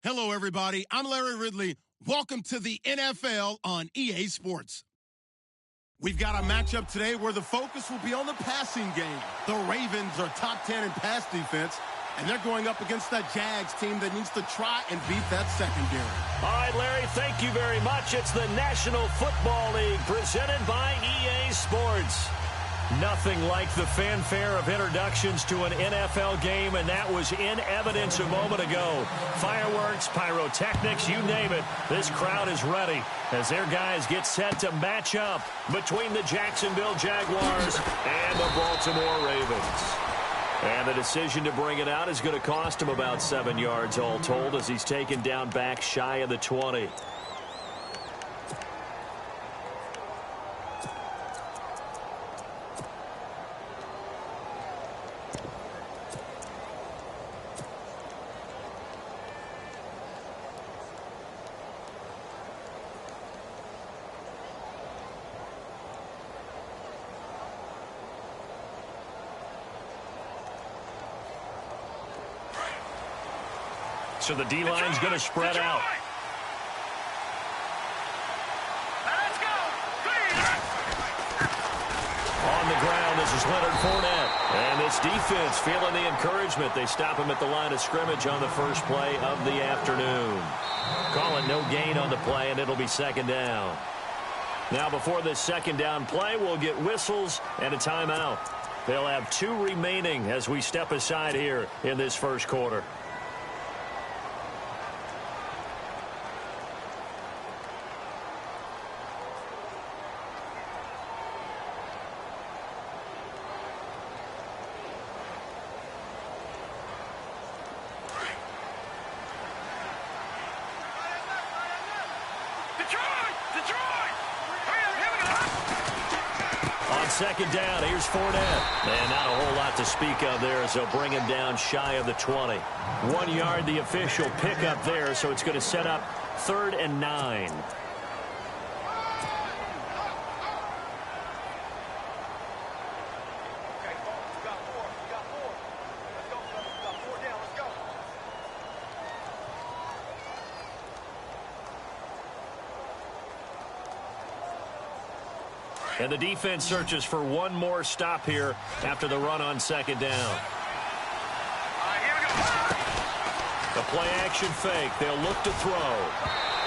Hello, everybody. I'm Larry Ridley. Welcome to the NFL on EA Sports. We've got a matchup today where the focus will be on the passing game. The Ravens are top 10 in pass defense, and they're going up against that Jags team that needs to try and beat that secondary. All right, Larry, thank you very much. It's the National Football League presented by EA Sports. Nothing like the fanfare of introductions to an NFL game, and that was in evidence a moment ago. Fireworks, pyrotechnics, you name it. This crowd is ready as their guys get set to match up between the Jacksonville Jaguars and the Baltimore Ravens. And the decision to bring it out is going to cost him about 7 yards all told as he's taken down back shy of the 20. So the D-line's going to spread out. Let's go. On the ground, this is Leonard Fournette. And this defense feeling the encouragement. They stop him at the line of scrimmage on the first play of the afternoon. Call it no gain on the play, and it'll be second down. Now, before this second down play, we'll get whistles and a timeout. They'll have 2 remaining as we step aside here in this first quarter. Second down, here's Fournette. And not a whole lot to speak of there as they'll bring him down shy of the 20. 1 yard, the official pickup there, so it's going to set up 3rd and 9. And the defense searches for one more stop here after the run on second down. The play-action fake. They'll look to throw.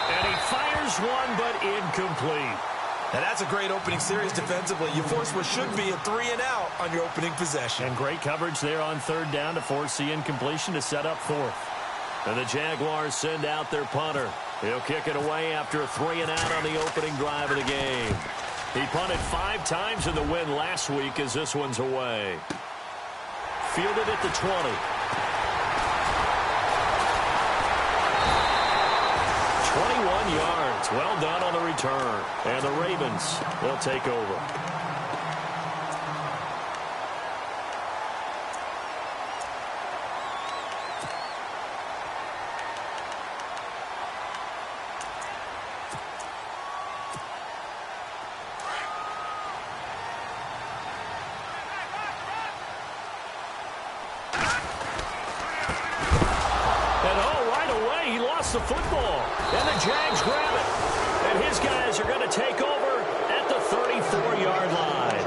And he fires one, but incomplete. And that's a great opening series defensively. You force what should be a 3-and-out on your opening possession. And great coverage there on 3rd down to force the incompletion to set up 4th. And the Jaguars send out their punter. He'll kick it away after a 3-and-out on the opening drive of the game. He punted 5 times in the win last week as this one's away. Fielded at the 20. 21 yards. Well done on the return. And the Ravens, they'll take over. The football, and the Jags grab it, and his guys are going to take over at the 34-yard line.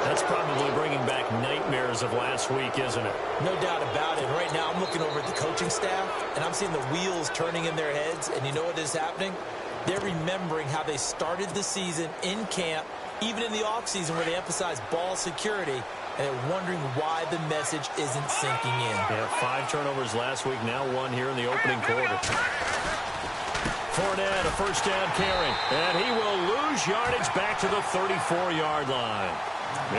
That's probably bringing back nightmares of last week, isn't it? No doubt about it. Right now I'm looking over at the coaching staff, and I'm seeing the wheels turning in their heads, and you know what is happening? They're remembering how they started the season in camp, even in the offseason where they emphasized ball security, and they're wondering why the message isn't sinking in. Yeah, 5 turnovers last week, now 1 here in the opening quarter. Fournette, a first down carry, and he will lose yardage back to the 34-yard line.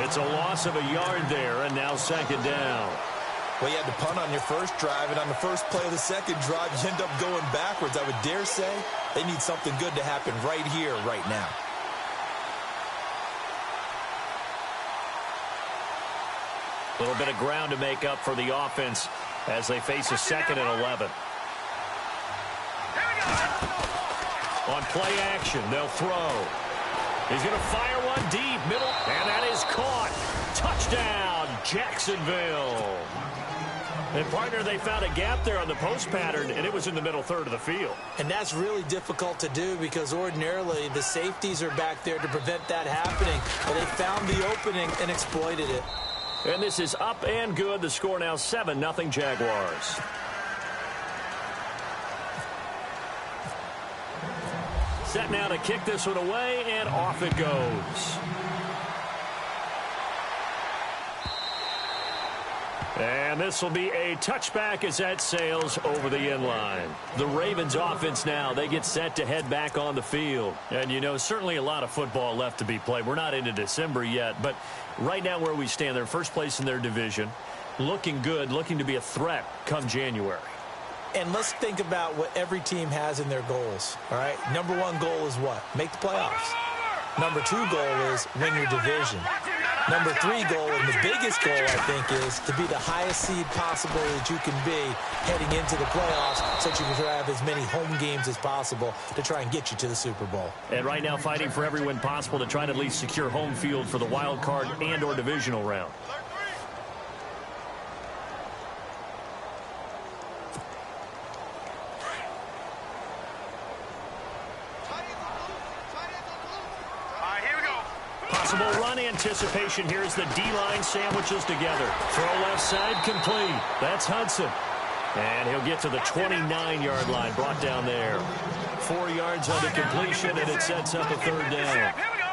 It's a loss of a yard there, and now second down. Well, you had to punt on your first drive, and on the first play of the second drive, you end up going backwards. I would dare say they need something good to happen right here, right now. A little bit of ground to make up for the offense as they face a 2nd and 11. On play action, they'll throw. He's going to fire one deep, middle, and that is caught. Touchdown, Jacksonville. And, partner, they found a gap there on the post pattern, and it was in the middle third of the field. And that's really difficult to do because ordinarily the safeties are back there to prevent that happening. But they found the opening and exploited it. And this is up and good. The score now 7-0 Jaguars. Set now to kick this one away, and off it goes. And this will be a touchback as that sails over the end line. The Ravens offense now, they get set to head back on the field. And, you know, certainly a lot of football left to be played. We're not into December yet, but right now where we stand, they're first place in their division. Looking good, looking to be a threat come January. And let's think about what every team has in their goals, all right? Number one goal is what? Make the playoffs. Number two goal is win your division. Number three goal, and the biggest goal, I think, is to be the highest seed possible that you can be heading into the playoffs so that you can have as many home games as possible to try and get you to the Super Bowl. And right now fighting for every win possible to try to at least secure home field for the wild card and or divisional round. Possible run anticipation. Here's the D-line sandwiches together. Throw left side complete. That's Hudson. And he'll get to the 29-yard line. Brought down there. 4 yards on the completion, and it sets up a third down. Here we go.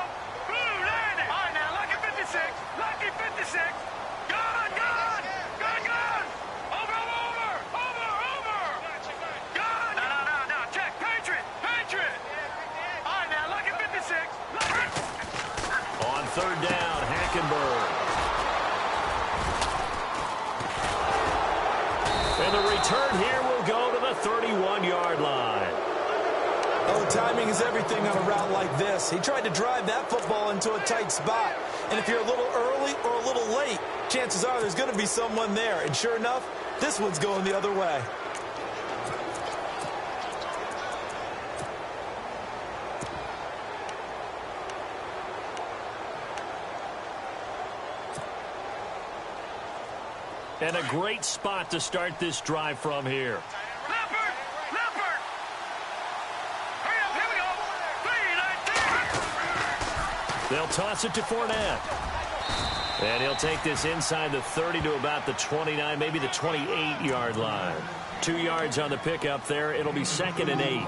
Boom, landed. All right, now, lucky 56. Lucky 56. Gone, gone. Gone, gone. Over. Gone. No. Check. Patriot. All right, now, lucky 56. On third down, Hackenberg. And the return here will go to the 31-yard line. Oh, timing is everything on a route like this. He tried to drive that football into a tight spot. And if you're a little early or a little late, chances are there's going to be someone there. And sure enough, this one's going the other way. And a great spot to start this drive from here. Leopard. Hurry up, here we go. 3-19. They'll toss it to Fournette. And he'll take this inside the 30 to about the 29, maybe the 28-yard line. 2 yards on the pickup there. It'll be 2nd and 8.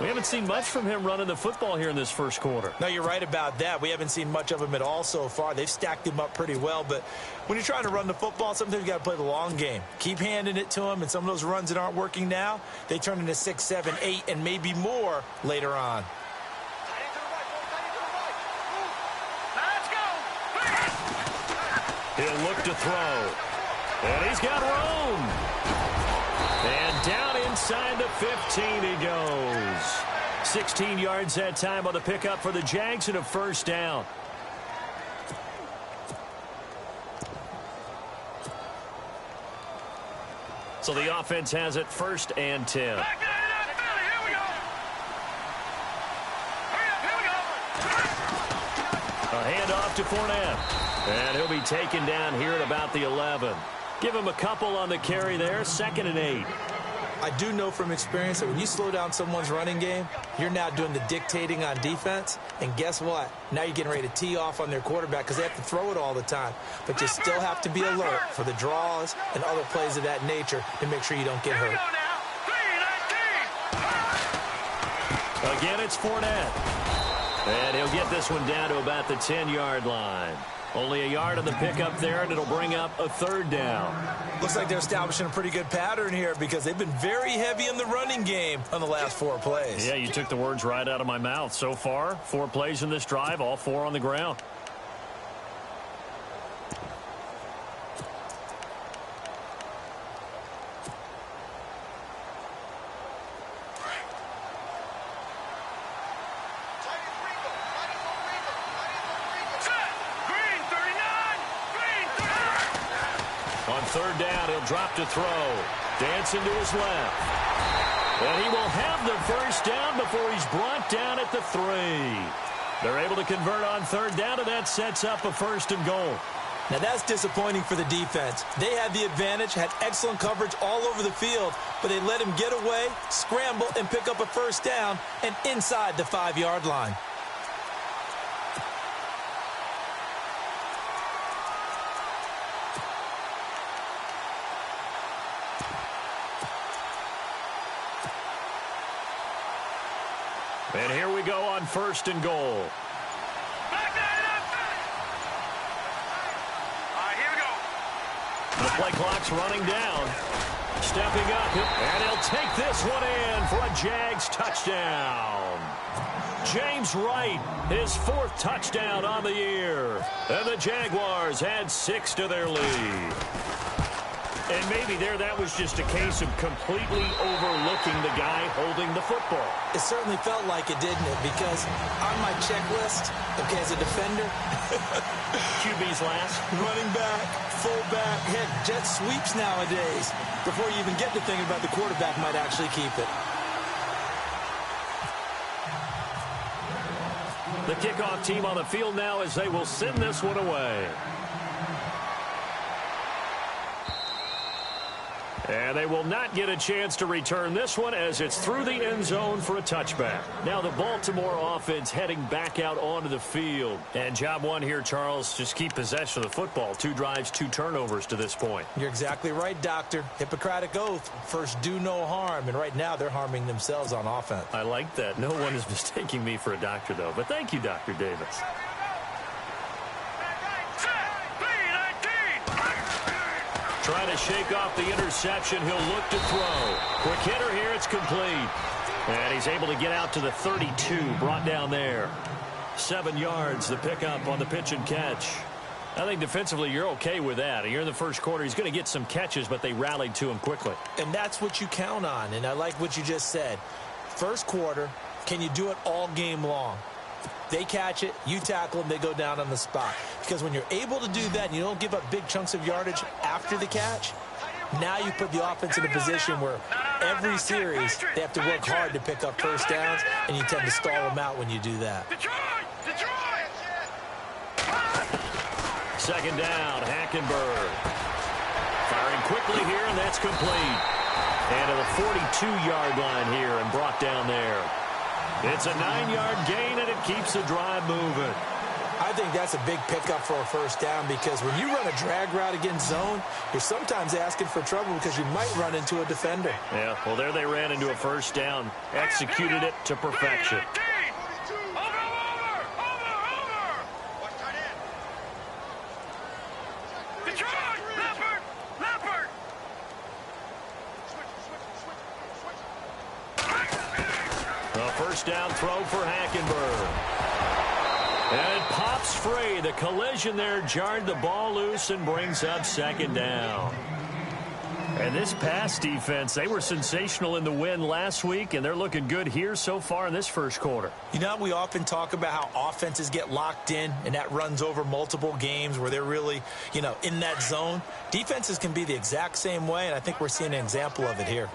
We haven't seen much from him running the football here in this first quarter. No, you're right about that. We haven't seen much of him at all so far. They've stacked him up pretty well. But when you're trying to run the football, sometimes you got to play the long game. Keep handing it to him, and some of those runs that aren't working now, they turn into 6, 7, 8, and maybe more later on. Let's go. He'll look to throw. And he's got room. And down inside the 15 he goes. 16 yards that time on the pickup for the Jags and a first down. So the offense has it 1st and 10. Back to that Philly. Here we go. Hurry up, here we go. A handoff to Fournette. And he'll be taken down here at about the 11. Give him a couple on the carry there. 2nd and 8. I do know from experience that when you slow down someone's running game, you're now doing the dictating on defense. And guess what? Now you're getting ready to tee off on their quarterback because they have to throw it all the time. But you still have to be alert for the draws and other plays of that nature to make sure you don't get hurt. Again, it's Fournette. And he'll get this one down to about the 10-yard line. Only a yard on the pickup there, and it'll bring up a third down. Looks like they're establishing a pretty good pattern here because they've been very heavy in the running game on the last 4 plays. Yeah, you took the words right out of my mouth. So far, 4 plays in this drive, all 4 on the ground. Third down, he'll drop to throw. Dancing to his left. And he will have the first down before he's brought down at the 3. They're able to convert on third down, and that sets up a 1st and goal. Now, that's disappointing for the defense. They had the advantage, had excellent coverage all over the field, but they let him get away, scramble, and pick up a first down, and inside the 5-yard line. And here we go on 1st and goal. The play clock's running down. Stepping up, and he'll take this one in for a Jags touchdown. James Wright, his 4th touchdown on the year. And the Jaguars add 6 to their lead. And maybe that was just a case of completely overlooking the guy holding the football. It certainly felt like it, didn't it? Because on my checklist, okay, as a defender, QB's last. Running back, fullback, head jet sweeps nowadays. Before you even get to thinking about the quarterback might actually keep it. The kickoff team on the field now as they will send this one away. And they will not get a chance to return this one as it's through the end zone for a touchback. Now the Baltimore offense heading back out onto the field. And job one here, Charles, just keep possession of the football. 2 drives, 2 turnovers to this point. You're exactly right, Doctor. Hippocratic oath. First, do no harm. And right now, they're harming themselves on offense. I like that. No one is mistaking me for a doctor, though. But thank you, Dr. Davis. Trying to shake off the interception. He'll look to throw. Quick hitter here. It's complete. And he's able to get out to the 32. Brought down there. 7 yards, the pickup on the pitch and catch. I think defensively you're okay with that. You're in the first quarter. He's going to get some catches, but they rallied to him quickly. And that's what you count on. And I like what you just said. First quarter, can you do it all game long? They catch it, you tackle them, they go down on the spot. Because when you're able to do that and you don't give up big chunks of yardage after the catch, now you put the offense in a position where every series they have to work hard to pick up first downs, and you tend to stall them out when you do that. Second down, Hackenberg. Firing quickly here, and that's complete. And to the 42-yard line here and brought down there. It's a 9-yard gain, and it keeps the drive moving. I think that's a big pickup for a first down because when you run a drag route against zone, you're sometimes asking for trouble because you might run into a defender. Yeah, well, there they ran into a first down. Executed it to perfection. First down throw for Hackenberg. And it pops free. The collision there jarred the ball loose and brings up second down. And this pass defense, they were sensational in the win last week, and they're looking good here so far in this first quarter. You know, we often talk about how offenses get locked in, and that runs over multiple games where they're really, in that zone. Defenses can be the exact same way, and I think we're seeing an example of it here.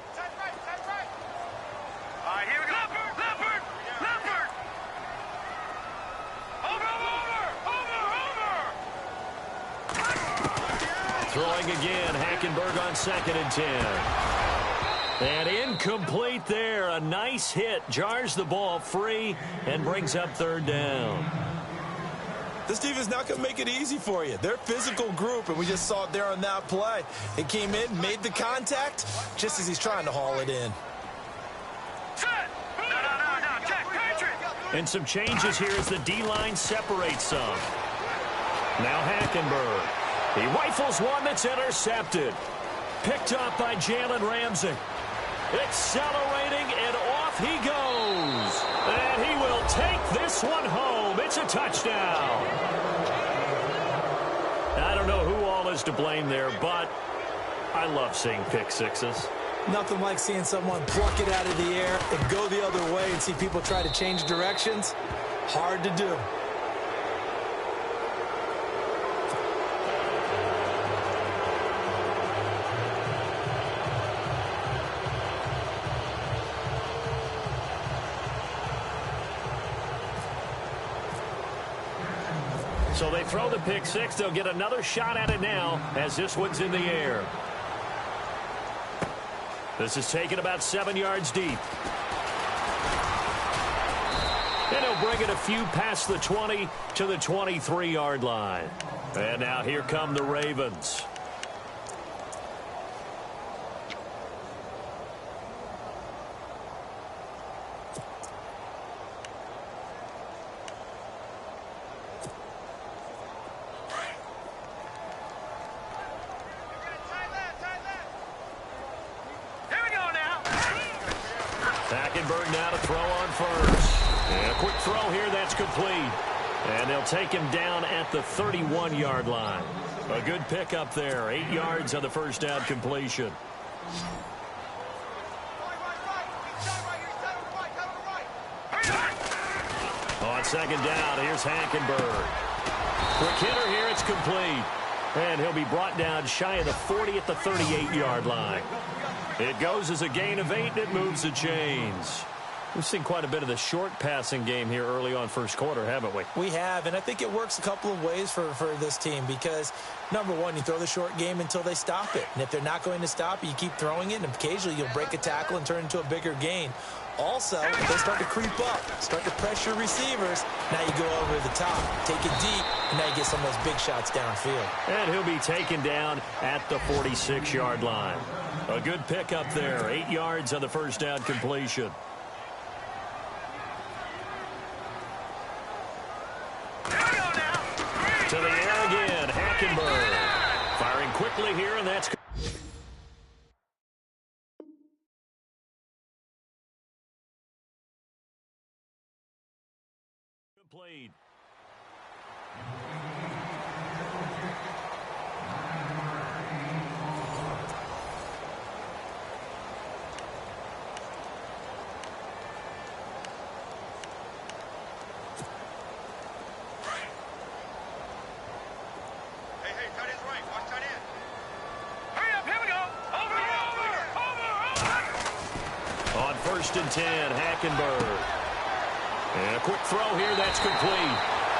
Throwing again, Hackenberg on 2nd and 10. And incomplete there. A nice hit. Jars the ball free and brings up 3rd down. This defense is not going to make it easy for you. They're a physical group, and we just saw it there on that play. They came in, made the contact, just as he's trying to haul it in. And some changes here as the D-line separates some. Now Hackenberg. He rifles one that's intercepted. Picked up by Jalen Ramsey. Accelerating, and off he goes. And he will take this one home. It's a touchdown. I don't know who all is to blame there, but I love seeing pick sixes. Nothing like seeing someone pluck it out of the air and go the other way and see people try to change directions. Hard to do. So they throw the pick six. They'll get another shot at it now as this one's in the air. This is taken about 7 yards deep. And he'll bring it a few past the 20 to the 23-yard line. And now here come the Ravens. Hackenberg now to throw on first. And a quick throw here, that's complete. And they'll take him down at the 31-yard line. A good pickup there. 8 yards on the first down completion. On second down, here's Hackenberg. Quick hitter here, it's complete. And he'll be brought down shy of the 40 at the 38-yard line. It goes as a gain of 8, and it moves the chains. We've seen quite a bit of the short passing game here early on first quarter, haven't we? We have, and I think it works a couple of ways for this team because, number one, you throw the short game until they stop it. And if they're not going to stop it, you keep throwing it, and occasionally you'll break a tackle and turn into a bigger gain. Also, if they start to creep up, start to pressure receivers, now you go over the top, take it deep, and now you get some of those big shots downfield. And he'll be taken down at the 46-yard line. A good pickup there, 8 yards on the first down completion. To the air again, Hackenberg. Firing quickly here, and that's complete. On 1st and 10, Hackenberg. And a quick throw here, that's complete.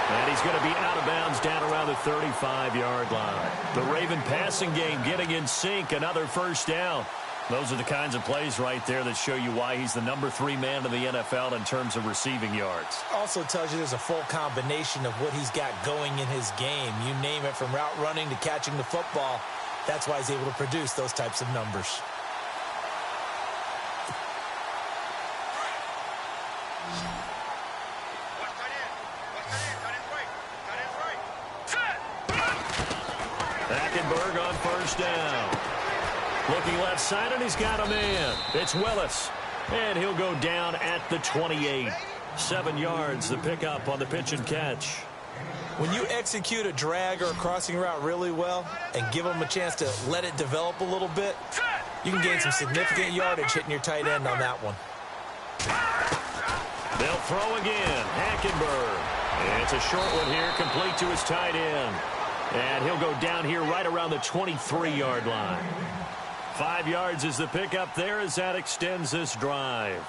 And he's going to be out of bounds down around the 35-yard line. The Raven passing game getting in sync, another first down. Those are the kinds of plays right there that show you why he's the number 3 man in the NFL in terms of receiving yards. Also tells you there's a full combination of what he's got going in his game. You name it, from route running to catching the football. That's why he's able to produce those types of numbers. Hackenberg on first down. Looking left side, and he's got a man. It's Willis. And he'll go down at the 28. 7 yards, the pickup on the pitch and catch. When you execute a drag or a crossing route really well and give them a chance to let it develop a little bit, you can gain some significant yardage hitting your tight end on that one. They'll throw again. Hackenberg. And it's a short one here, complete to his tight end. And he'll go down here right around the 23-yard line. 5 yards is the pickup there as that extends this drive.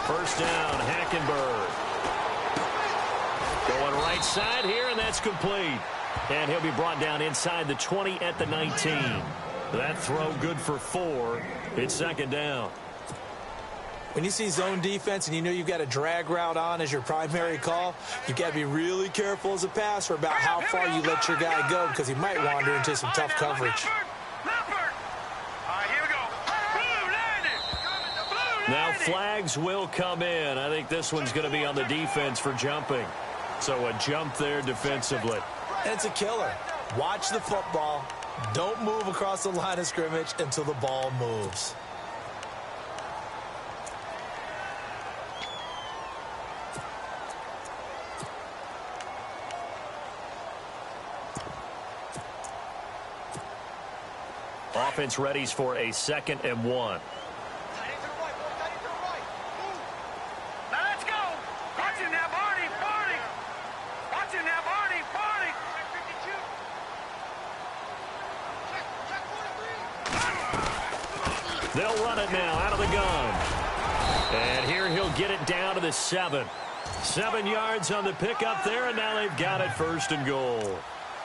First down, Hackenberg. Going right side here, and that's complete. And he'll be brought down inside the 20 at the 19. That throw good for 4. It's second down. When you see zone defense and you know you've got a drag route on as your primary call, you've got to be really careful as a passer about how far you let your guy go because he might wander into some tough coverage. Now flags will come in. I think this one's going to be on the defense for jumping. So a jump there defensively. And it's a killer. Watch the football. Don't move across the line of scrimmage until the ball moves. Offense readies for a 2nd and 1. Now let's go. Watch it now, Barney. Watch it now, Barney. They'll run it now out of the gun. And here he'll get it down to the 7. 7 yards on the pickup there, and now they've got it 1st and goal.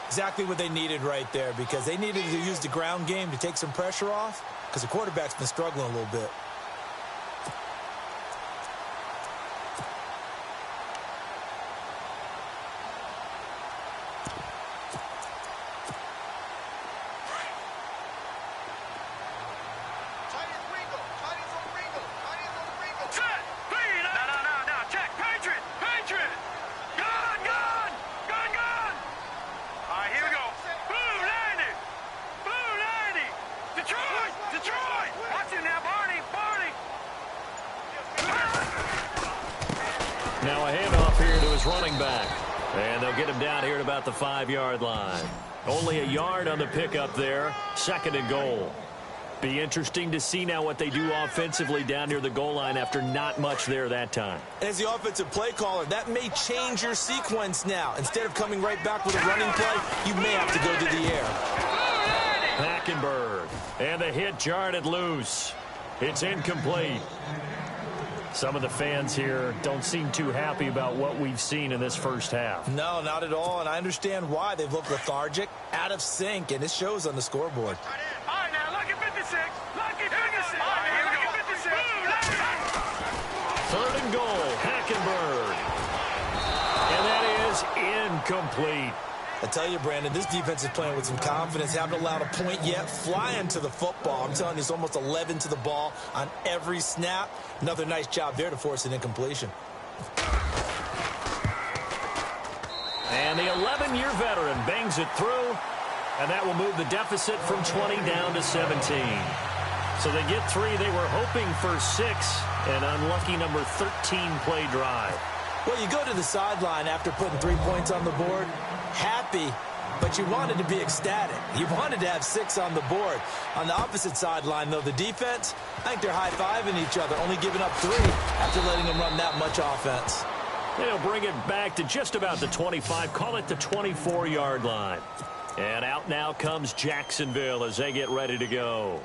Exactly what they needed right there, because they needed to use the ground game to take some pressure off, because the quarterback's been struggling a little bit. Now a handoff here to his running back. And they'll get him down here at about the 5-yard line. Only a yard on the pickup there. 2nd and goal. Be interesting to see now what they do offensively down near the goal line after not much there that time. As the offensive play caller, that may change your sequence now. Instead of coming right back with a running play, you may have to go to the air. Hackenberg. And the hit jarred it loose. It's incomplete. Some of the fans here don't seem too happy about what we've seen in this first half. No, not at all, and I understand why. They've looked lethargic, out of sync, and it shows on the scoreboard. All right, now, lucky 56. Lucky 56. All right, here we go. 56. 3rd and goal, Hackenberg. And that is incomplete. I tell you, Brandon, this defense is playing with some confidence. Haven't allowed a point yet. Flying to the football. I'm telling you, it's almost 11 to the ball on every snap. Another nice job there to force an incompletion. And the 11-year veteran bangs it through, and that will move the deficit from 20 down to 17. So they get 3. They were hoping for 6, an unlucky number 13 play drive. Well, you go to the sideline after putting 3 points on the board, happy, but you wanted to be ecstatic. You wanted to have 6 on the board. On the opposite sideline, though, the defense, I think they're high-fiving each other, only giving up 3 after letting them run that much offense. They'll bring it back to just about the 25, call it the 24-yard line. And out now comes Jacksonville as they get ready to go.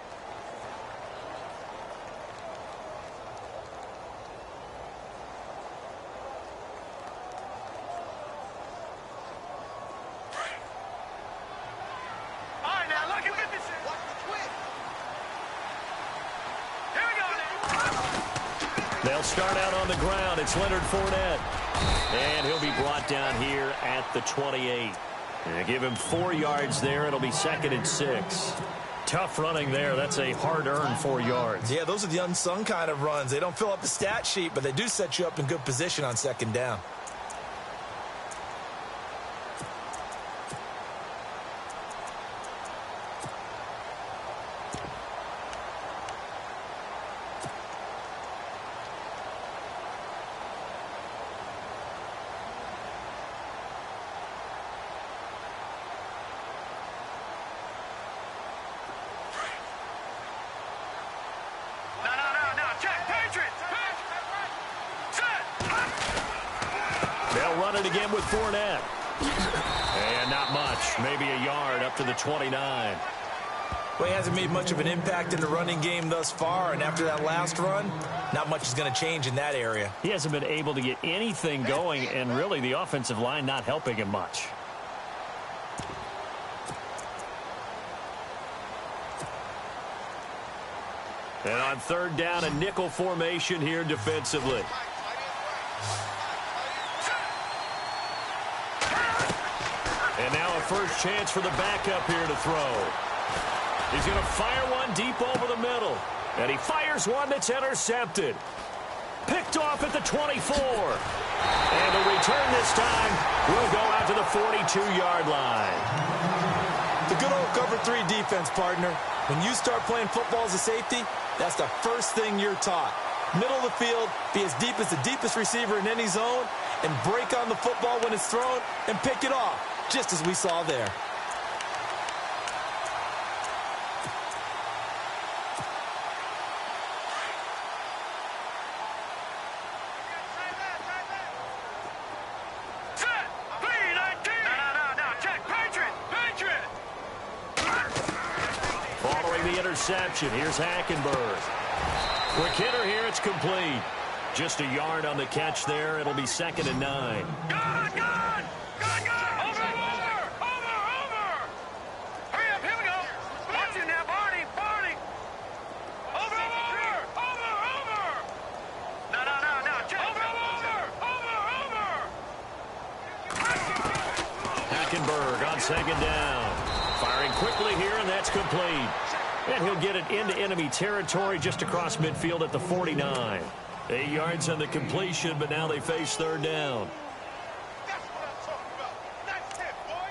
They'll start out on the ground. It's Leonard Fournette. And he'll be brought down here at the 28. And give him 4 yards there. It'll be 2nd and 6. Tough running there. That's a hard-earned 4 yards. Yeah, those are the unsung kind of runs. They don't fill up the stat sheet, but they do set you up in good position on 2nd down. They'll run it again with Fournette. And not much. Maybe a yard up to the 29. Well, he hasn't made much of an impact in the running game thus far, and after that last run, not much is going to change in that area. He hasn't been able to get anything going, and really the offensive line not helping him much. And on 3rd down, a nickel formation here defensively. And now a first chance for the backup here to throw. He's going to fire one deep over the middle. And he fires one that's intercepted. Picked off at the 24. And the return this time will go out to the 42-yard line. The good old cover 3 defense, partner. When you start playing football as a safety, that's the first thing you're taught. Middle of the field, be as deep as the deepest receiver in any zone, and break on the football when it's thrown and pick it off, just as we saw there. interception. Here's Hackenberg. Quick hitter here. It's complete. Just a yard on the catch there. It'll be 2nd and 9. Good, good! Good, good! Over! Hurry up, here we go! Watch it now, Barney! Over! No, just over! Hackenberg on 2nd down. Firing quickly here, and that's complete. And he'll get it into enemy territory just across midfield at the 49. 8 yards on the completion, but now they face 3rd down. That's what I'm talking about! That's it, boy!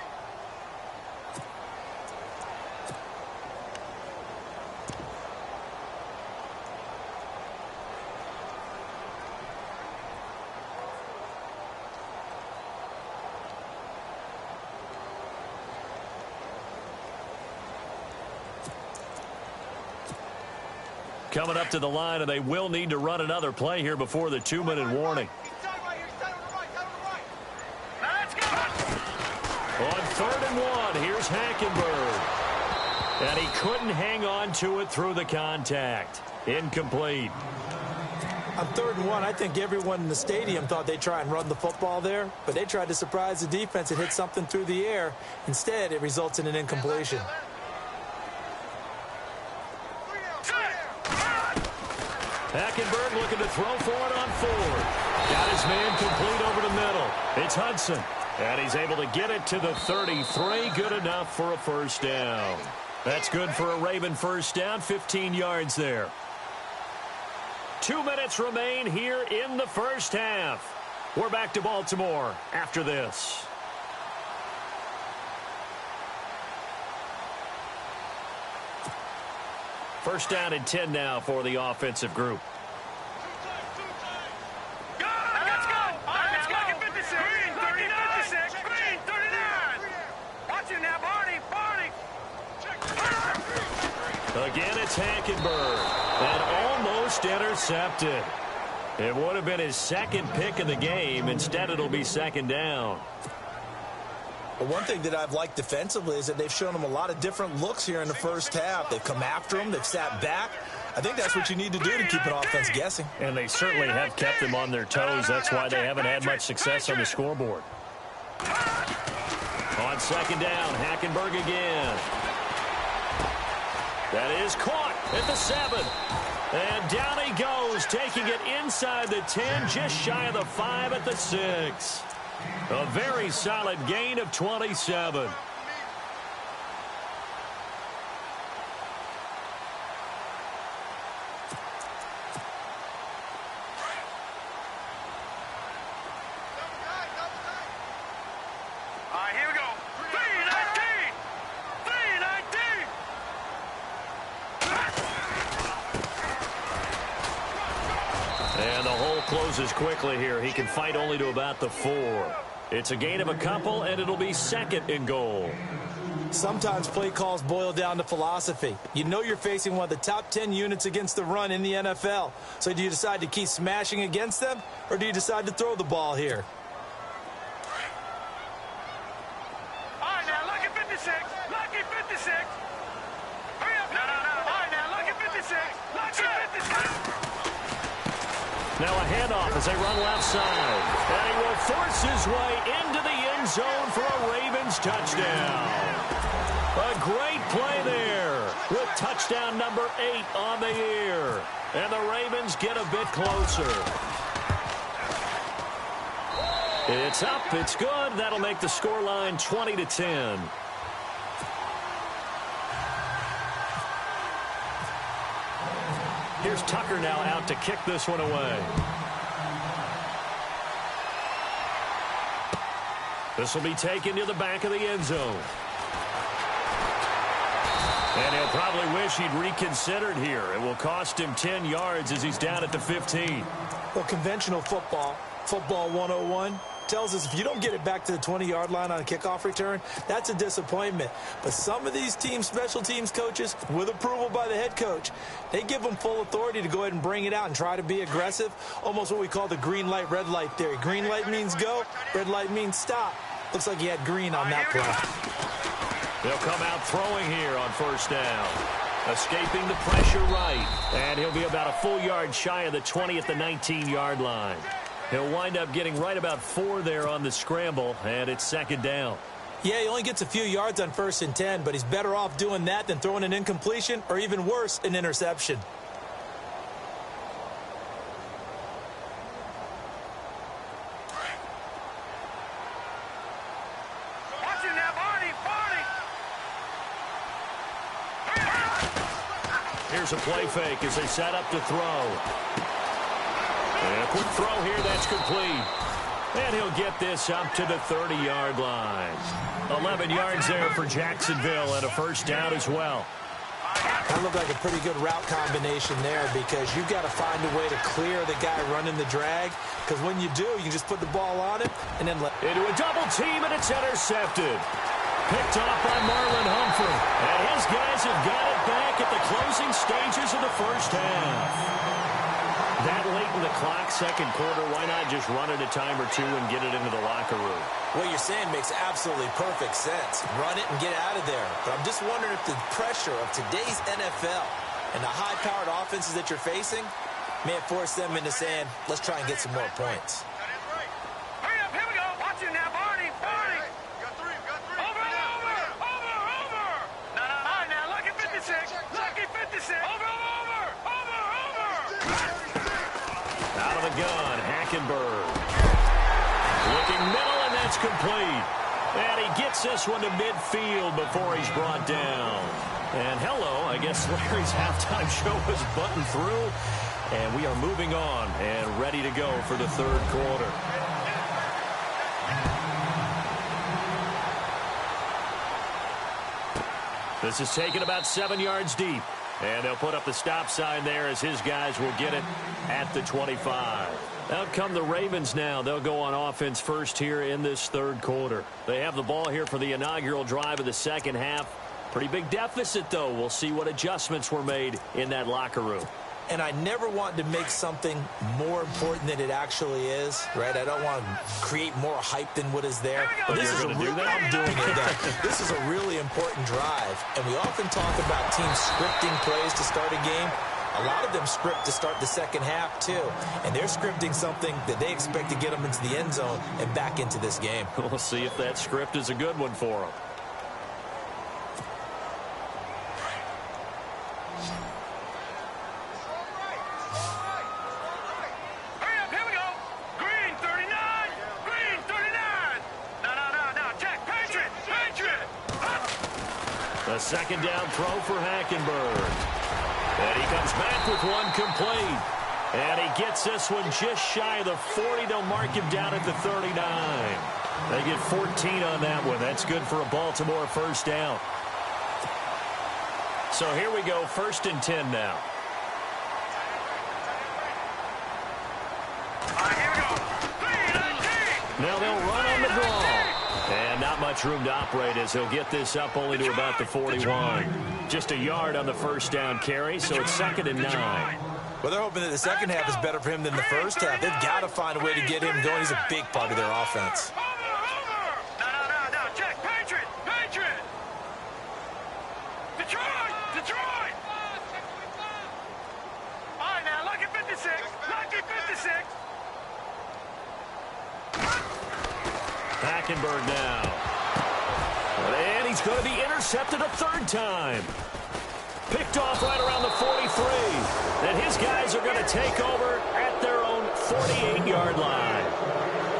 Coming up to the line, and they will need to run another play here before the 2-minute warning. Let's go! On 3rd and 1, here's Hackenberg. And he couldn't hang on to it through the contact. Incomplete. On 3rd and 1, I think everyone in the stadium thought they'd try and run the football there, but they tried to surprise the defense and hit something through the air. Instead, it results in an incompletion. Hackenberg looking to throw for it on 4th. Got his man complete over the middle. It's Hudson. And he's able to get it to the 33. Good enough for a 1st down. That's good for a Raven 1st down. 15 yards there. 2 minutes remain here in the 1st half. We're back to Baltimore after this. First down and 10 now for the offensive group. Let's go! Let's go! 56! Green, 56! Green, 39! Watch it now, Barney! Again, it's Hackenberg. And almost intercepted. It would have been his 2nd pick of the game. Instead, it'll be 2nd down. But one thing that I've liked defensively is that they've shown him a lot of different looks here in the 1st half. They've come after him. They've sat back. I think that's what you need to do to keep an offense guessing. And they certainly have kept them on their toes. That's why they haven't had much success on the scoreboard. On 2nd down, Hackenberg again. That is caught at the 7. And down he goes, taking it inside the 10, just shy of the 5 at the 6. A very solid gain of 27. All right, here we go. 319! 319! And the hole closes quickly here. He can fight only to about the 4. It's a gain of a couple, and it'll be 2nd and goal. Sometimes play calls boil down to philosophy. You know you're facing one of the top 10 units against the run in the NFL. So do you decide to keep smashing against them, or do you decide to throw the ball here? All right, now, lucky 56. Lucky 56. Hurry up. No. All right, now, lucky 56. Lucky 56. Now a handoff as they run left side. And he will force his way into the end zone for a Ravens touchdown. A great play there with touchdown number 8 on the year. And the Ravens get a bit closer. It's up. It's good. That'll make the scoreline 20-10. Here's Tucker now out to kick this one away. This will be taken to the back of the end zone. And he'll probably wish he'd reconsidered here. It will cost him 10 yards as he's down at the 15. Well, conventional football 101, tells us if you don't get it back to the 20-yard line on a kickoff return, that's a disappointment. But some of these special teams coaches, with approval by the head coach, they give them full authority to go ahead and bring it out and try to be aggressive, almost what we call the green light, red light theory. Green light means go, red light means stop. Looks like he had green on that play. They'll come out throwing here on 1st down. Escaping the pressure right. And he'll be about a full yard shy of the 20 at the 19-yard line. He'll wind up getting right about 4 there on the scramble, and it's second down. Yeah, he only gets a few yards on 1st and 10, but he's better off doing that than throwing an incompletion or even worse, an interception. Here's a play fake as they set up to throw. And a quick throw here, that's complete. And he'll get this up to the 30-yard line. 11 yards there for Jacksonville and a first down as well. That looked like a pretty good route combination there because you've got to find a way to clear the guy running the drag. Because when you do, you just put the ball on it and then let into a double team, and it's intercepted. Picked off by Marlon Humphrey. And his guys have got it back at the closing stages of the first half. That late in the clock, second quarter, why not just run it a time or two and get it into the locker room? What you're saying makes absolutely perfect sense. Run it and get out of there. But I'm just wondering if the pressure of today's NFL and the high-powered offenses that you're facing may have forced them into saying, let's try and get some more points. Hurry up, here we go. Watch it now, Barney. Barney. Got three. Over. No. All right, now, lucky 56. Lucky 56. Over. Out of the gun, Hackenberg. Looking middle, and that's complete. And he gets this one to midfield before he's brought down. And hello, I guess Larry's halftime show was buttoned through. And we are moving on and ready to go for the third quarter. This is taken about 7 yards deep. And they'll put up the stop sign there as his guys will get it at the 25. Out come the Ravens now. They'll go on offense first here in this third quarter. They have the ball here for the inaugural drive of the second half. Pretty big deficit, though. We'll see what adjustments were made in that locker room. And I never want to make something more important than it actually is, right? I don't want to create more hype than what is there. But this is I'm doing it. This is a really important drive. And we often talk about teams scripting plays to start a game. A lot of them script to start the second half, too. And they're scripting something that they expect to get them into the end zone and back into this game. We'll see if that script is a good one for them. A second down throw for Hackenberg. And he comes back with one complete. And he gets this one just shy of the 40. They'll mark him down at the 39. They get 14 on that one. That's good for a Baltimore first down. So here we go, 1st and 10 now. Now they'll run on the draw. And not much room to operate as he'll get this up only to about the 41. Just a yard on the first down carry, so it's 2nd and 9. Well, they're hoping that the second half is better for him than the first half. They've got to find a way to get him going. He's a big part of their offense. No, Jack, Patriot. Detroit. All right, now, lucky 56. Hackenberg now. And he's going to be intercepted a third time. Picked off right around the 43. And his guys are going to take over at their own 48-yard line.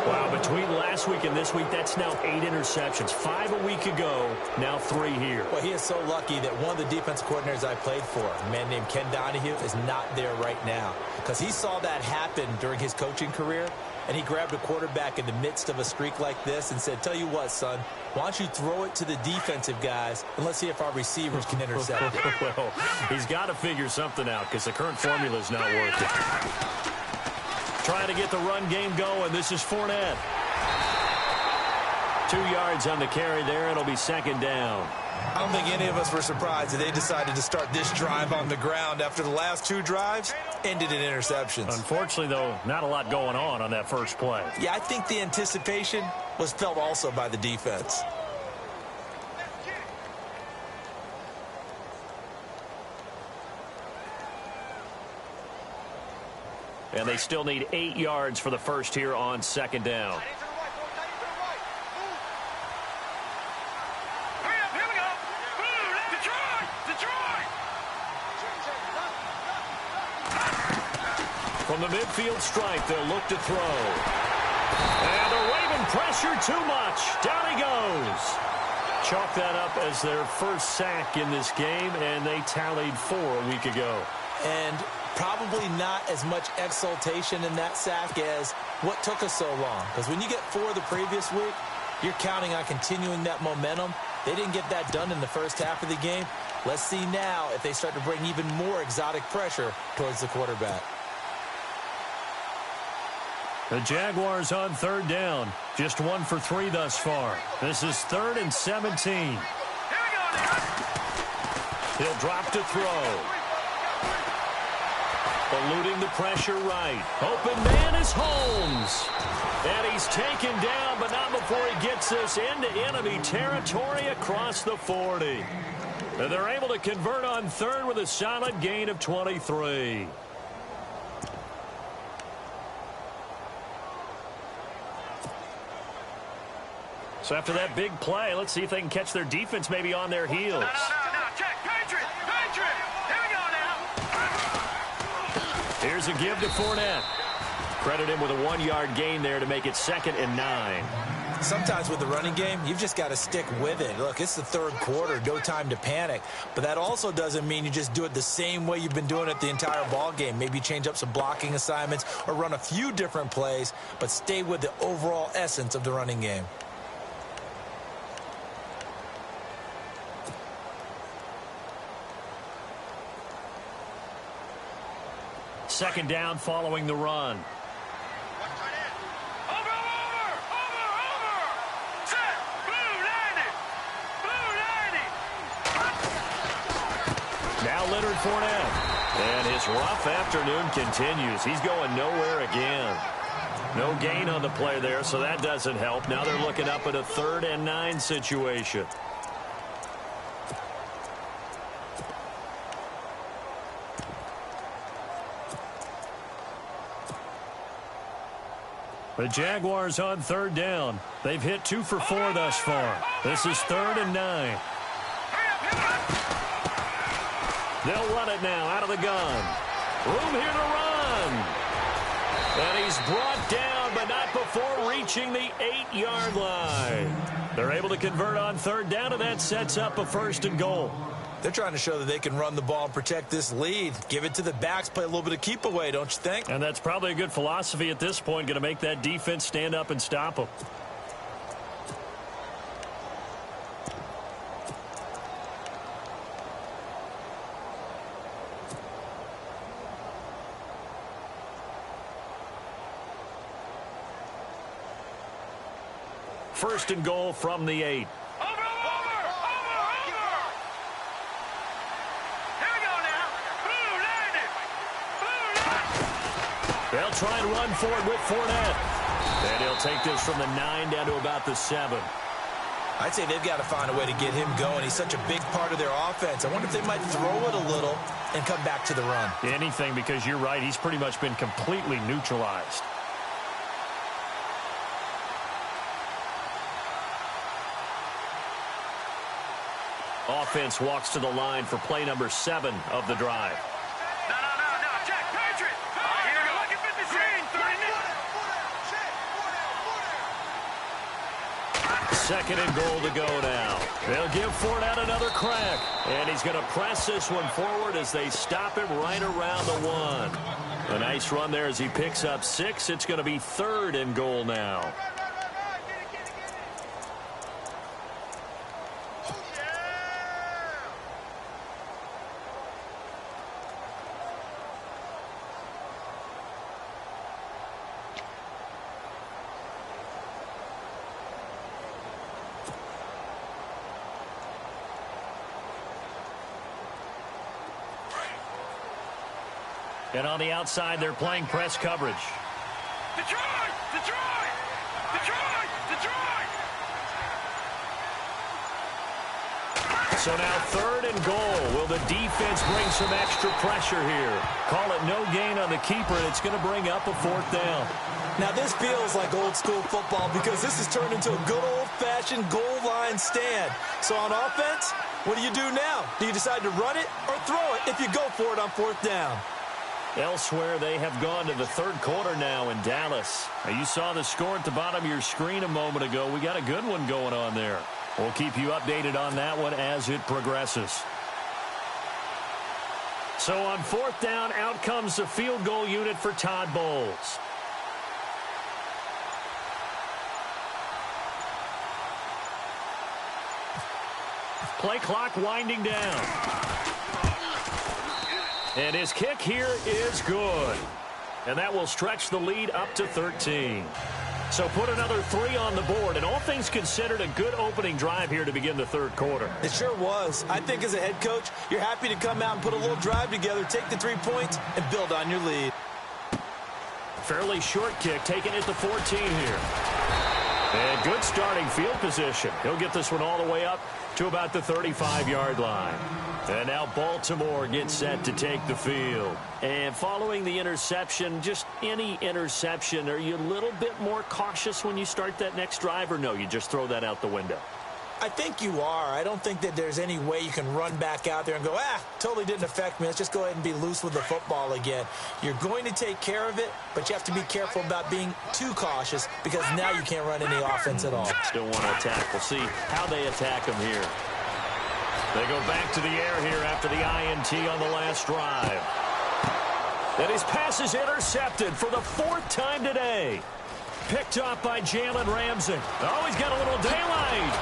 Wow, between last week and this week, that's now 8 interceptions. 5 a week ago, now 3 here. Well, he is so lucky that one of the defense coordinators I played for, a man named Ken Donahue, is not there right now. Because he saw that happen during his coaching career, and he grabbed a quarterback in the midst of a streak like this and said, tell you what, son, why don't you throw it to the defensive guys, and let's see if our receivers can intercept it. Well, he's got to figure something out because the current formula is not working. Trying to get the run game going. This is Fournette. 2 yards on the carry there. It'll be 2nd down. I don't think any of us were surprised that they decided to start this drive on the ground after the last 2 drives ended in interceptions. Unfortunately, though, not a lot going on that first play. Yeah, I think the anticipation was felt also by the defense. And they still need 8 yards for the first here on second down. From the midfield stripe, they'll look to throw. And the Raven pressure too much. Down he goes. Chalk that up as their first sack in this game, and they tallied 4 a week ago. And probably not as much exultation in that sack as what took us so long. Because when you get 4 the previous week, you're counting on continuing that momentum. They didn't get that done in the first half of the game. Let's see now if they start to bring even more exotic pressure towards the quarterback. The Jaguars on third down. Just 1 for 3 thus far. This is 3rd and 17. He'll drop to throw. Eluding the pressure right. Open man is Holmes. And he's taken down, but not before he gets us into enemy territory across the 40. And they're able to convert on third with a solid gain of 23. So after that big play, let's see if they can catch their defense maybe on their heels. No. Check. Patriot. Here we go now. Here's a give to Fournette. Credit him with a 1-yard gain there to make it 2nd and 9. Sometimes with the running game, you've just got to stick with it. Look, it's the third quarter, no time to panic. But that also doesn't mean you just do it the same way you've been doing it the entire ball game. Maybe change up some blocking assignments or run a few different plays, but stay with the overall essence of the running game. Second down following the run. Over. Set. Blue 90. Now Leonard Fournette. And his rough afternoon continues. He's going nowhere again. No gain on the play there, so that doesn't help. Now they're looking up at a 3rd and 9 situation. The Jaguars on third down. They've hit 2 for 4 thus far. This is 3rd and 9. They'll run it now out of the gun. Room here to run. And he's brought down, but not before reaching the 8-yard line. They're able to convert on third down, and that sets up a 1st and goal. They're trying to show that they can run the ball and protect this lead. Give it to the backs, play a little bit of keep away, don't you think? And that's probably a good philosophy at this point, going to make that defense stand up and stop them. First and goal from the 8. They'll try and run for it with Fournette. And he'll take this from the 9 down to about the 7. I'd say they've got to find a way to get him going. He's such a big part of their offense. I wonder if they might throw it a little and come back to the run. Anything, because you're right. He's pretty much been completely neutralized. Offense walks to the line for play number 7 of the drive. No. Check. Patriot. Here we go. Look at 2nd56. and goal to go now. They'll give Fournette another crack. And he's going to press this one forward as they stop him right around the 1. A nice run there as he picks up 6. It's going to be 3rd and goal now. And on the outside, they're playing press coverage. Detroit! So now 3rd and goal. Will the defense bring some extra pressure here? Call it no gain on the keeper, and it's going to bring up a 4th down. Now this feels like old school football because this has turned into a good old-fashioned goal line stand. So on offense, what do you do now? Do you decide to run it or throw it if you go for it on 4th down? Elsewhere, they have gone to the 3rd quarter now in Dallas. Now, you saw the score at the bottom of your screen a moment ago. We got a good one going on there. We'll keep you updated on that one as it progresses. So on 4th down, out comes the field goal unit for Todd Bowles. Play clock winding down. And his kick here is good. And that will stretch the lead up to 13. So put another 3 on the board. And all things considered, a good opening drive here to begin the 3rd quarter. It sure was. I think as a head coach, you're happy to come out and put a little drive together, take the 3 points, and build on your lead. Fairly short kick, taking it to 14 here. And good starting field position. He'll get this one all the way up to about the 35-yard line. And now Baltimore gets set to take the field. And following the interception, just any interception, are you a little bit more cautious when you start that next drive, or no, you just throw that out the window? I think you are. I don't think that there's any way you can run back out there and go, totally didn't affect me. Let's just go ahead and be loose with the football again. You're going to take care of it, but you have to be careful about being too cautious because now you can't run any offense at all. Still want to attack. We'll see how they attack him here. They go back to the air here after the INT on the last drive. And his pass is intercepted for the 4th time today. Picked off by Jalen Ramsey. Oh, he's got a little daylight.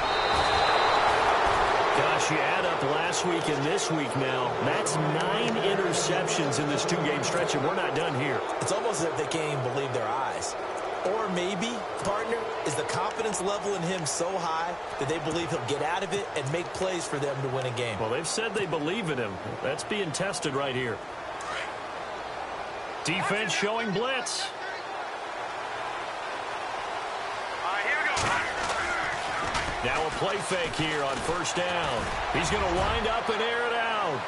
Gosh, you add up last week and this week now. That's 9 interceptions in this 2-game stretch, and we're not done here. It's almost as if they can't even believe their eyes. Or maybe, partner, is the confidence level in him so high that they believe he'll get out of it and make plays for them to win a game. Well, they've said they believe in him. That's being tested right here. Defense showing blitz. Now a play fake here on 1st down. He's going to wind up and air it out.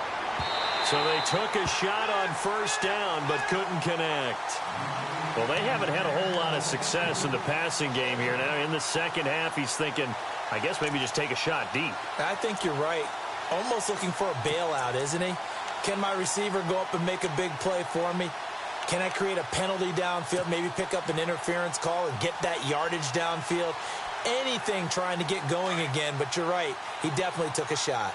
So they took a shot on 1st down but couldn't connect. Well, they haven't had a whole lot of success in the passing game here. Now in the 2nd half, he's thinking, I guess maybe just take a shot deep. I think you're right. Almost looking for a bailout, isn't he? Can my receiver go up and make a big play for me? Can I create a penalty downfield, maybe pick up an interference call and get that yardage downfield? Anything trying to get going again, but you're right. He definitely took a shot.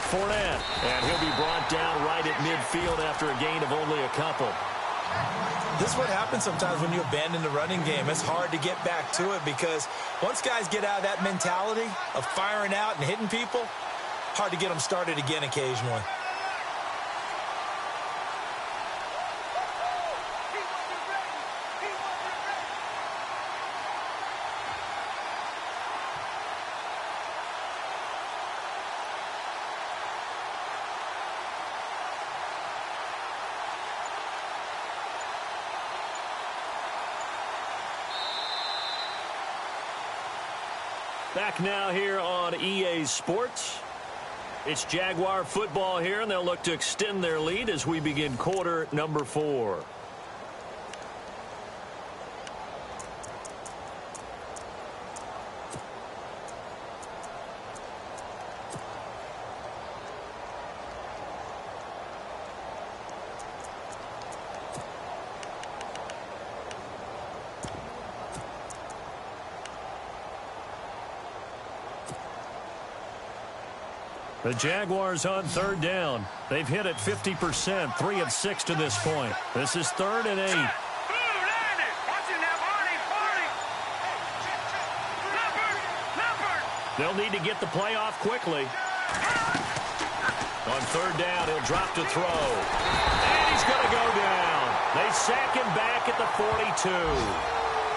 Fournette, and he'll be brought down right at midfield after a gain of only a couple. This is what happens sometimes when you abandon the running game. It's hard to get back to it because once guys get out of that mentality of firing out and hitting people, hard to get them started again occasionally. Back now here on EA Sports. It's Jaguar football here, and they'll look to extend their lead as we begin quarter number 4. The Jaguars on 3rd down. They've hit it 50%, 3 of 6 to this point. This is 3rd and 8. They'll need to get the play off quickly. On 3rd down, he'll drop to throw. And he's going to go down. They sack him back at the 42.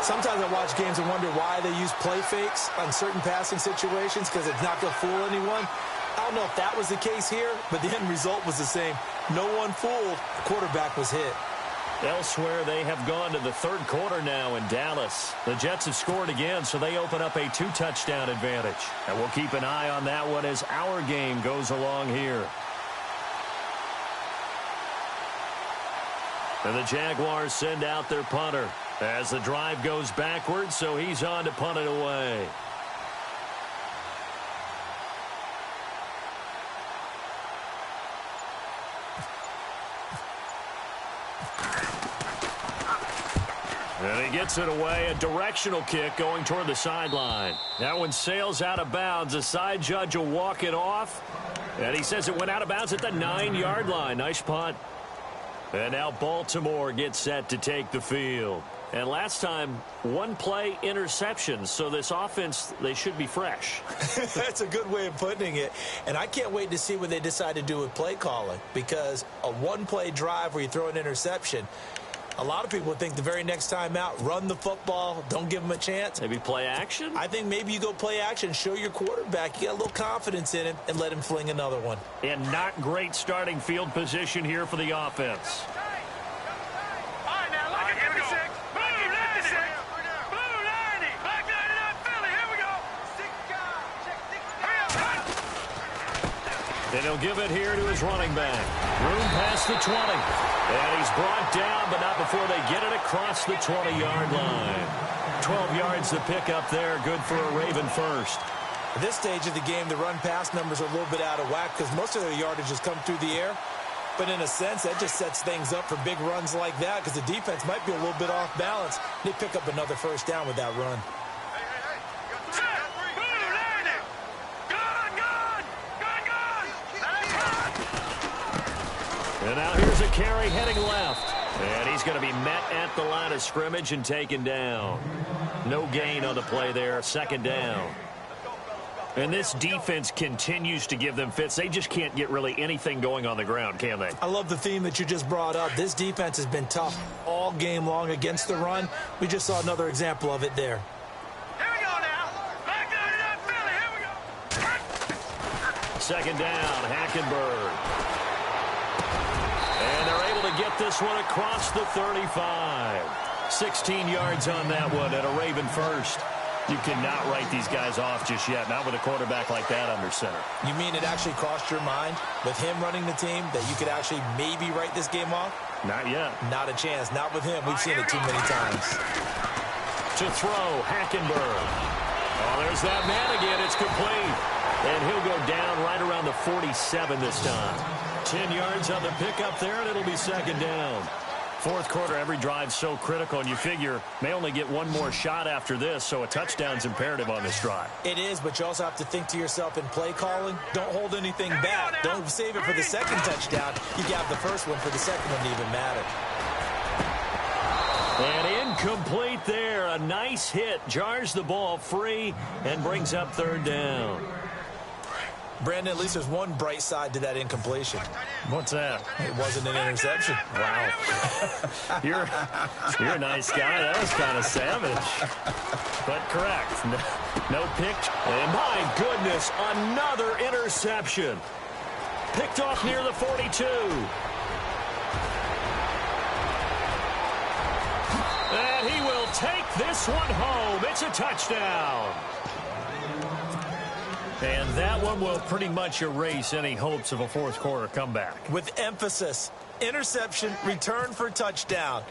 Sometimes I watch games and wonder why they use play fakes on certain passing situations because it's not going to fool anyone. I don't know if that was the case here, but the end result was the same. No one fooled. The quarterback was hit. Elsewhere, they have gone to the third quarter now in Dallas. The Jets have scored again, so they open up a 2-touchdown advantage. And we'll keep an eye on that one as our game goes along here. And the Jaguars send out their punter as the drive goes backwards, so he's on to punt it away. And he gets it away, a directional kick going toward the sideline. That one sails out of bounds. The side judge will walk it off. And he says it went out of bounds at the 9-yard line. Nice punt. And now Baltimore gets set to take the field. And last time, one-play interceptions. So this offense, they should be fresh. That's a good way of putting it. And I can't wait to see what they decide to do with play calling. Because a one-play drive where you throw an interception, a lot of people would think the very next time out, run the football, don't give him a chance. Maybe play action? I think maybe you go play action, show your quarterback you got a little confidence in him, and let him fling another one. And not great starting field position here for the offense. All right, now look at 56. Blue 96. Blue 90. Back 99 Philly. Here we go. And he'll give it here to his running back. Room past the 20. And he's brought down, but not before they get it across the 20-yard line. 12 yards to pick up there. Good for a Raven first. At this stage of the game, the run-pass numbers are a little bit out of whack because most of their yardage has come through the air. But in a sense, that just sets things up for big runs like that because the defense might be a little bit off balance. They pick up another first down with that run. And now here's a carry heading left. And he's going to be met at the line of scrimmage and taken down. No gain on the play there. Second down. And this defense continues to give them fits. They just can't get really anything going on the ground, can they? I love the theme that you just brought up. This defense has been tough all game long against the run. We just saw another example of it there. Here we go now. Back 99 Philly. Here we go. Second down, Hackenberg. And they're able to get this one across the 35. 16 yards on that one and a Raven first. You cannot write these guys off just yet, not with a quarterback like that under center. You mean it actually crossed your mind with him running the team that you could actually maybe write this game off? Not yet. Not a chance. Not with him. We've seen it too many times. To throw, Hackenberg. Oh, there's that man again. It's complete. And he'll go down right around the 47 this time. 10 yards on the pickup there, and it'll be second down. Fourth quarter, every drive's so critical, and you figure may only get one more shot after this, so a touchdown's imperative on this drive. It is, but you also have to think to yourself in play calling, don't hold anything back. Don't save it for the second touchdown. You got the first one for the second one to even matter. And incomplete there. A nice hit. Jars the ball free and brings up third down. Brandon, at least there's one bright side to that incompletion. What's that? It wasn't an interception. Wow. You're a nice guy. That was kind of savage. But correct. No pick. And my goodness, another interception. Picked off near the 42. And he will take this one home. It's a touchdown. And that one will pretty much erase any hopes of a fourth quarter comeback. With emphasis, interception, return for touchdown.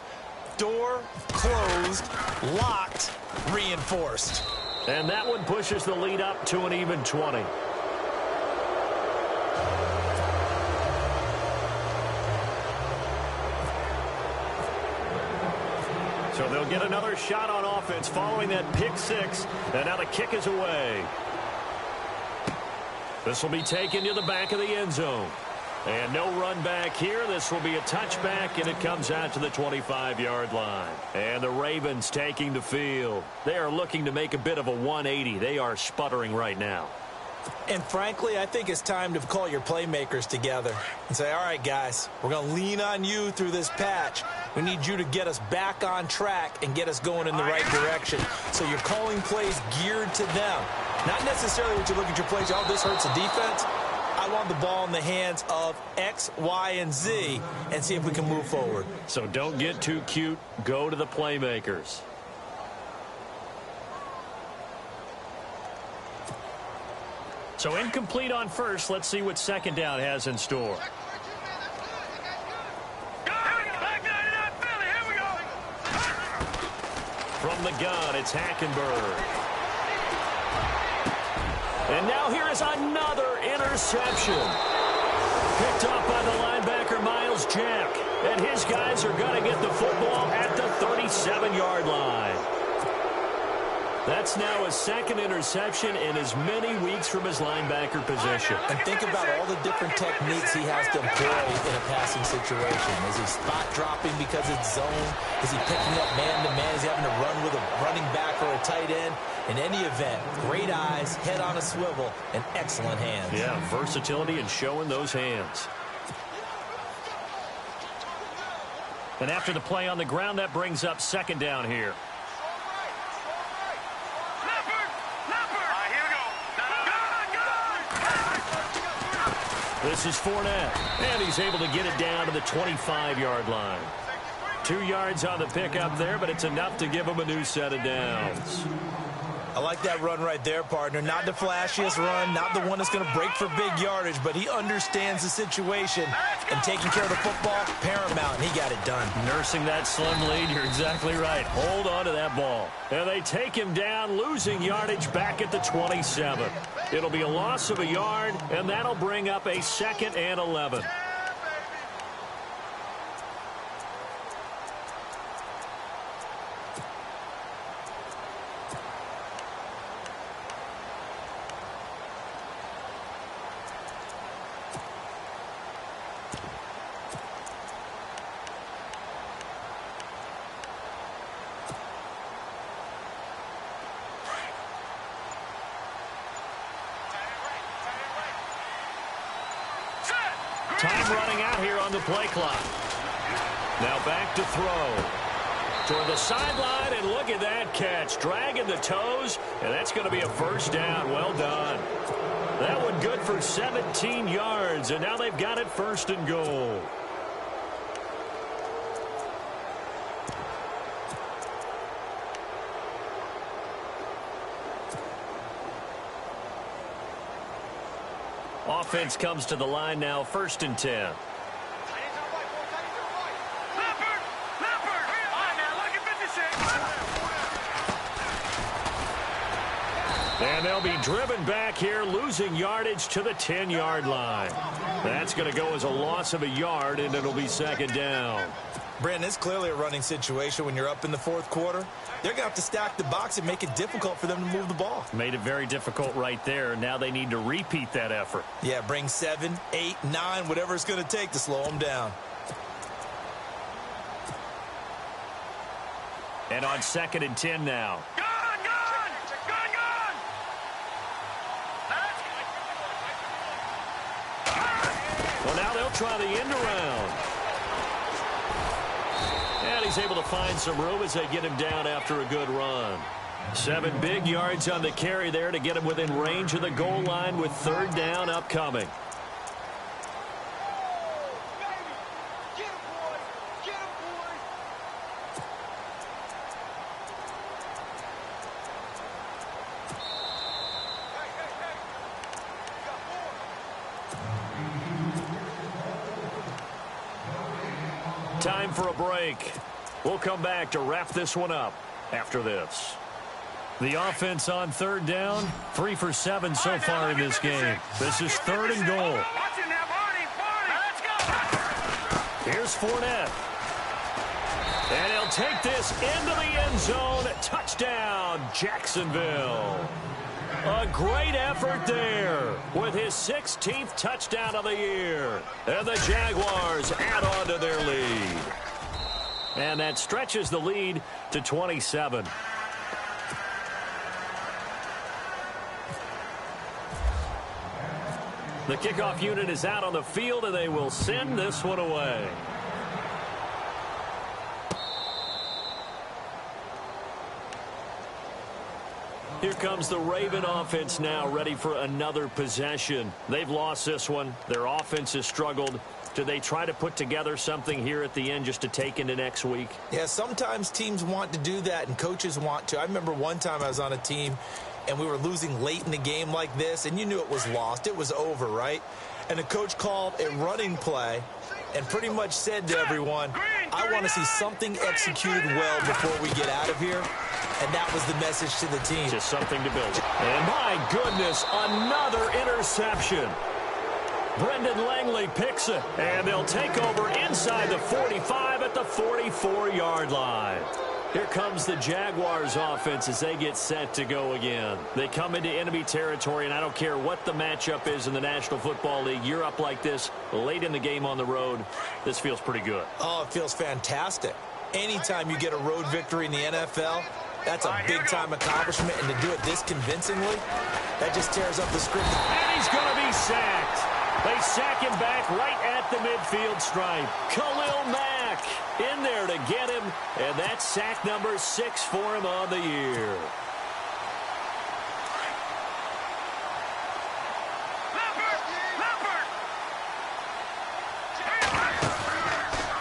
Door closed, locked, reinforced. And that one pushes the lead up to an even 20. So they'll get another shot on offense following that pick six. And now the kick is away. This will be taken to the back of the end zone. And no run back here. This will be a touchback, and it comes out to the 25-yard line. And the Ravens taking the field. They are looking to make a bit of a 180. They are sputtering right now. And frankly, I think it's time to call your playmakers together and say, all right, guys, we're going to lean on you through this patch. We need you to get us back on track and get us going in the right direction. So you're calling plays geared to them. Not necessarily when you look at your plays, oh, this hurts the defense. I I want the ball in the hands of X, Y, and Z and see if we can move forward. So don't get too cute. Go to the playmakers. So incomplete on first. Let's see what second down has in store. From the gun, it's Hackenberg. And now here is another interception. Picked off by the linebacker, Miles Jack. And his guys are going to get the football at the 37-yard line. That's now his second interception in as many weeks from his linebacker position. And think about all the different techniques he has to employ in a passing situation. Is he spot dropping because it's zone? Is he picking up man-to-man? Is he having to run with a running back or a tight end? In any event, great eyes, head on a swivel, and excellent hands. Yeah, versatility and showing those hands. And after the play on the ground, that brings up second down here. This is Fournette, and he's able to get it down to the 25-yard line. 2 yards on the pickup there, but it's enough to give him a new set of downs. I like that run right there, partner. Not the flashiest run, not the one that's going to break for big yardage, but he understands the situation, and taking care of the football, paramount, and he got it done. Nursing that slim lead, you're exactly right. Hold on to that ball. And they take him down, losing yardage back at the 27. It'll be a loss of a yard, and that'll bring up a 2nd and 11. Time running out here on the play clock. Now back to throw. Toward the sideline, and look at that catch. Dragging the toes, and that's going to be a first down. Well done. That one good for 17 yards, and now they've got it 1st and goal. Offense comes to the line now, 1st and 10. And they'll be driven back here, losing yardage to the 10-yard line. That's going to go as a loss of a yard, and it'll be 2nd down. Brandon, it's clearly a running situation when you're up in the 4th quarter. They're going to have to stack the box and make it difficult for them to move the ball. Made it very difficult right there. Now they need to repeat that effort. Yeah, bring 7, 8, 9, whatever it's going to take to slow them down. And on 2nd and 10 now. Well, now they'll try the end around. And he's able to find some room as they get him down after a good run. 7 big yards on the carry there to get him within range of the goal line with 3rd down upcoming. Time for a break. We'll come back to wrap this one up after this. The offense on 3rd down, 3 for 7 so far in this game. This is 3rd and goal. Here's Fournette. And he'll take this into the end zone. Touchdown, Jacksonville. A great effort there with his 16th touchdown of the year. And the Jaguars add on to their lead. And that stretches the lead to 27. The kickoff unit is out on the field, and they will send this one away. Here comes the Raven offense now, ready for another possession. They've lost this one. Their offense has struggled. Do they try to put together something here at the end just to take into next week? Yeah, sometimes teams want to do that and coaches want to. I remember one time I was on a team and we were losing late in the game like this, and you knew it was lost. It was over, right? And the coach called a running play and pretty much said to everyone, I want to see something executed well before we get out of here. And that was the message to the team. Just something to build. And my goodness, another interception. Brendan Langley picks it, and they'll take over inside the 45 at the 44-yard line. Here comes the Jaguars offense as they get set to go again. They come into enemy territory, and I don't care what the matchup is in the National Football League. You're up like this late in the game on the road. This feels pretty good. Oh, it feels fantastic. Anytime you get a road victory in the NFL, that's a big-time accomplishment, and to do it this convincingly, that just tears up the script. And he's going to be sacked. They sack him back right at the midfield stripe. Khalil Mack in there to get him, and that's sack number 6 for him on the year.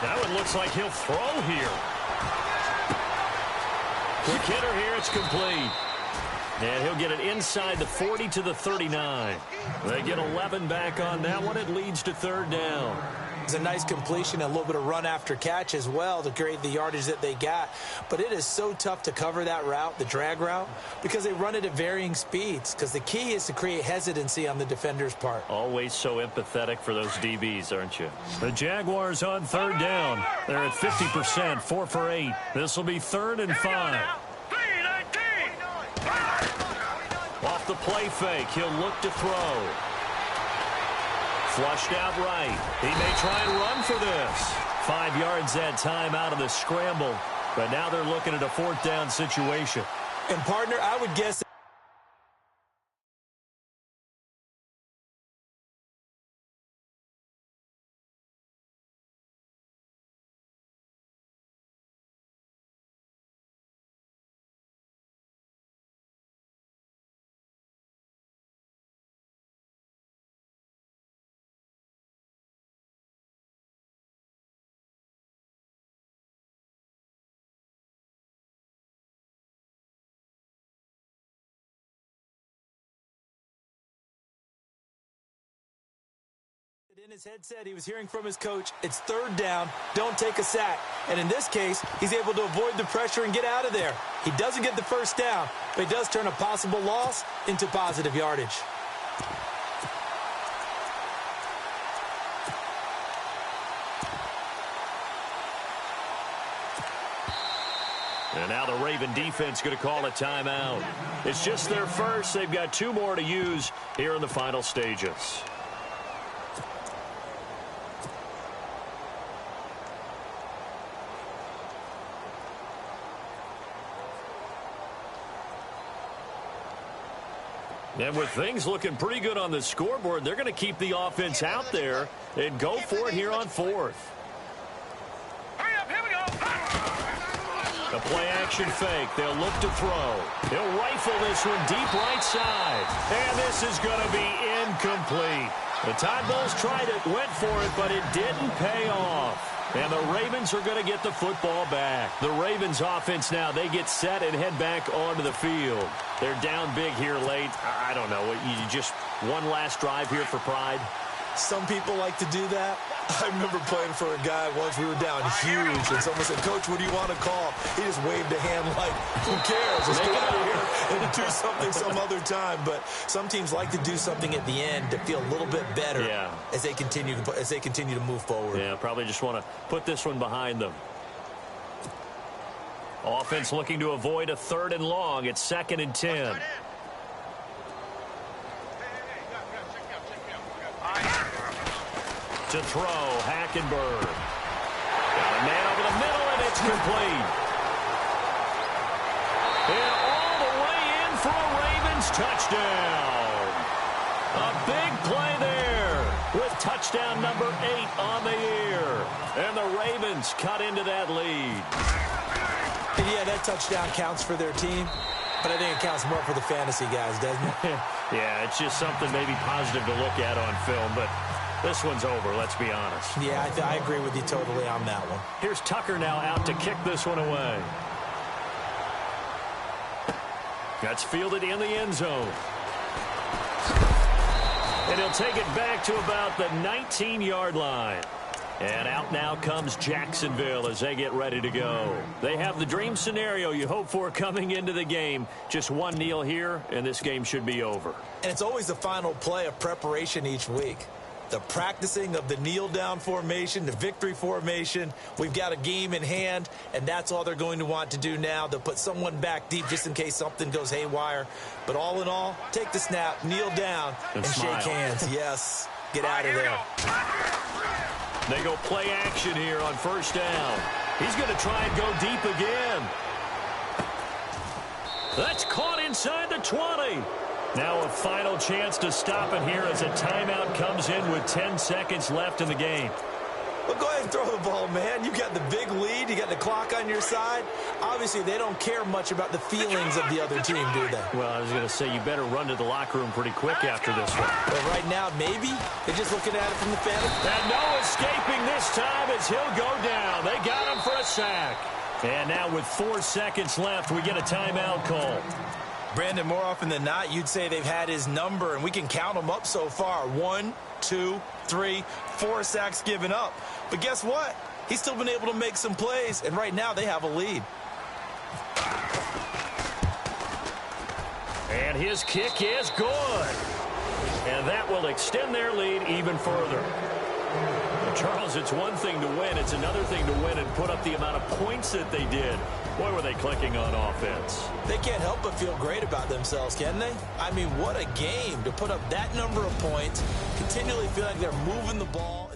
Now it looks like he'll throw here. Quick hitter here, it's complete. And he'll get it inside the 40 to the 39. They get 11 back on that one. It leads to third down. It's a nice completion, a little bit of run after catch as well to create the yardage that they got. But it is so tough to cover that route, the drag route, because they run it at varying speeds. Because the key is to create hesitancy on the defender's part. Always so empathetic for those DBs, aren't you? The Jaguars on third down. They're at 50%, 4 for 8. This will be 3rd and 5. Off the play fake, he'll look to throw. Flushed out right. He may try and run for this. 5 yards that time out of the scramble. But now they're looking at a 4th down situation. And, partner, I would guess in his headset, he was hearing from his coach, it's 3rd down, don't take a sack. And in this case, he's able to avoid the pressure and get out of there. He doesn't get the 1st down, but he does turn a possible loss into positive yardage. And now the Raven defense going to call a timeout. It's just their first. They've got 2 more to use here in the final stages. And with things looking pretty good on the scoreboard, they're going to keep the offense out there and go for it here on 4th. Hurry up, here we go. A play-action fake. They'll look to throw. He'll rifle this one deep right side. And this is going to be incomplete. The Tide Bulls tried it, went for it, but it didn't pay off. And the Ravens are going to get the football back. The Ravens offense now, they get set and head back onto the field. They're down big here late. I don't know. You just one last drive here for pride. Some people like to do that. I remember playing for a guy once. We were down huge, and someone said, Coach, what do you want to call? He just waved a hand like, who cares? Let's get out of here and do something some other time. But some teams like to do something at the end to feel a little bit better as they continue to move forward. Yeah, probably just want to put this one behind them. Offense looking to avoid a 3rd and long. It's 2nd and 10. To throw, Hackenberg. Got a man over the middle, and it's complete. And all the way in for a Ravens touchdown. A big play there with touchdown number 8 on the year. And the Ravens cut into that lead. And yeah, that touchdown counts for their team. But I think it counts more for the fantasy guys, doesn't it? Yeah, it's just something maybe positive to look at on film, but this one's over, let's be honest. Yeah, I agree with you totally on that one. Here's Tucker now out to kick this one away. That's fielded in the end zone. And he'll take it back to about the 19-yard line. And out now comes Jacksonville as they get ready to go. They have the dream scenario you hope for coming into the game. Just one kneel here, and this game should be over. And it's always the final play of preparation each week. The practicing of the kneel-down formation, the victory formation. We've got a game in hand, and that's all they're going to want to do now. They'll put someone back deep just in case something goes haywire. But all in all, take the snap, kneel down, and shake hands. Yes, get out of there. They go play action here on first down. He's going to try and go deep again. That's caught inside the 20. Now a final chance to stop it here as a timeout comes in with 10 seconds left in the game. Well, go ahead and throw the ball, man. You got the big lead. You got the clock on your side. Obviously, they don't care much about the feelings of the other team, do they? Well, I was going to say you better run to the locker room pretty quick after this one. Well, right now, maybe. They're just looking at it from the fan. And no escaping this time as he'll go down. They got him for a sack. And now with 4 seconds left, we get a timeout call. Brandon, more often than not, you'd say they've had his number, and we can count them up so far. 1, 2, 3, 4 sacks given up. But guess what? He's still been able to make some plays, and right now they have a lead. And his kick is good. And that will extend their lead even further. Well, Charles, it's one thing to win. It's another thing to win and put up the amount of points that they did. Boy, were they clicking on offense. They can't help but feel great about themselves, can they? I mean, what a game to put up that number of points, continually feel like they're moving the ball.